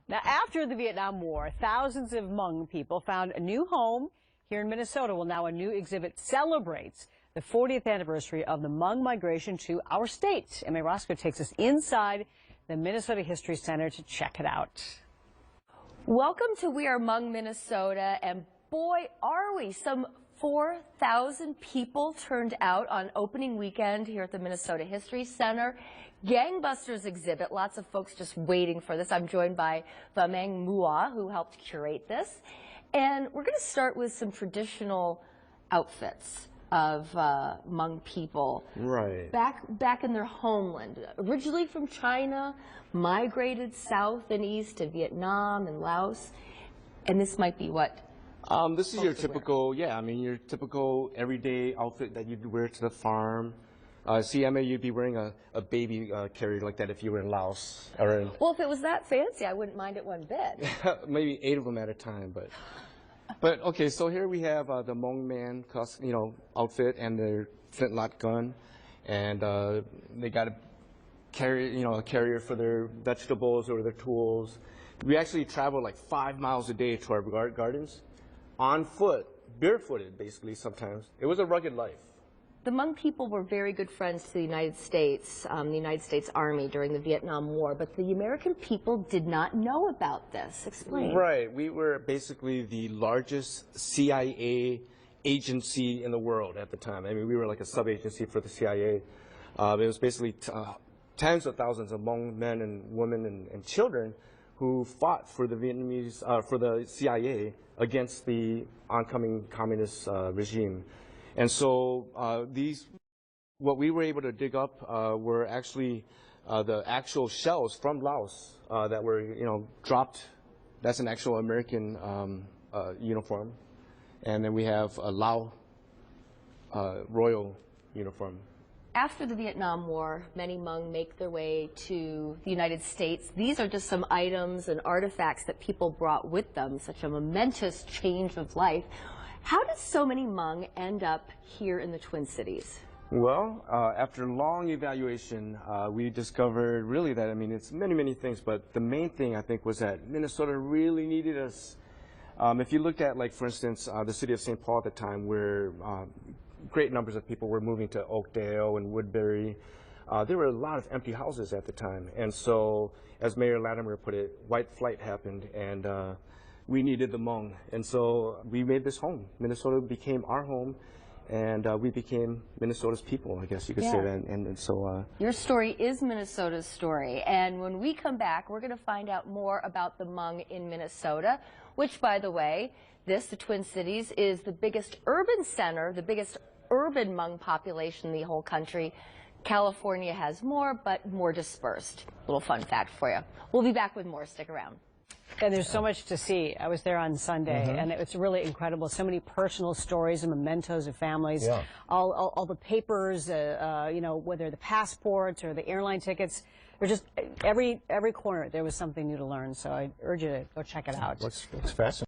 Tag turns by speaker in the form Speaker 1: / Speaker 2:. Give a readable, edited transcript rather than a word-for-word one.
Speaker 1: Now, after the Vietnam War, thousands of Hmong people found a new home here in Minnesota. Well, now a new exhibit celebrates the 40th anniversary of the Hmong migration to our state. Emma Roscoe takes us inside the Minnesota History Center to check it out.
Speaker 2: Welcome to We Are Hmong, Minnesota, and boy, are we. Some 4,000 people turned out on opening weekend here at the Minnesota History Center. Gangbusters exhibit, lots of folks just waiting for this. I'm joined by Wameng Moua, who helped curate this. And we're going to start with some traditional outfits of Hmong people.
Speaker 3: Right.
Speaker 2: Back in their homeland. Originally from China, migrated south and east to Vietnam and Laos. And this might be what?
Speaker 3: This is your typical, your typical everyday outfit that you'd wear to the farm. See, Emma, you'd be wearing a baby carrier like that if you were in Laos. Or in
Speaker 2: well, if it was that fancy, I wouldn't mind it one bit.
Speaker 3: Maybe 8 of them at a time, but okay. So here we have the Hmong man, outfit and their flintlock gun, and they got a carrier for their vegetables or their tools. We actually travel like 5 miles a day to our gardens, on foot, barefooted, basically. Sometimes it was a rugged life.
Speaker 2: The Hmong people were very good friends to the United States Army during the Vietnam War, but the American people did not know about this. Explain.
Speaker 3: Right. We were basically the largest CIA agency in the world at the time. I mean, we were like a sub-agency for the CIA. It was basically tens of thousands of Hmong men and women and children who fought for the Vietnamese, for the CIA against the oncoming communist regime. And so what we were able to dig up were actually the actual shells from Laos that were, dropped. That's an actual American uniform. And then we have a Lao royal uniform.
Speaker 2: After the Vietnam War, many Hmong make their way to the United States. These are just some items and artifacts that people brought with them, such a momentous change of life. How did so many Hmong end up here in the Twin Cities?
Speaker 3: Well, after long evaluation, we discovered really that, it's many, many things, but the main thing, I think, was that Minnesota really needed us. If you looked at, for instance, the city of St. Paul at the time, where great numbers of people were moving to Oakdale and Woodbury, there were a lot of empty houses at the time. And so, as Mayor Latimer put it, white flight happened, and we needed the Hmong, and so we made this home. Minnesota became our home, and we became Minnesota's people, I guess you could say that. And so
Speaker 2: your story is Minnesota's story, and when we come back, we're going to find out more about the Hmong in Minnesota, which, by the way, the Twin Cities, is the biggest urban center, the biggest urban Hmong population in the whole country. California has more, but more dispersed. Little fun fact for you. We'll be back with more. Stick around.
Speaker 1: And there's so much to see. I was there on Sunday, and it's really incredible. So many personal stories and mementos of families. Yeah. All the papers, whether the passports or the airline tickets. They're just every corner there was something new to learn. So I urge you to go check it out.
Speaker 4: Looks fascinating.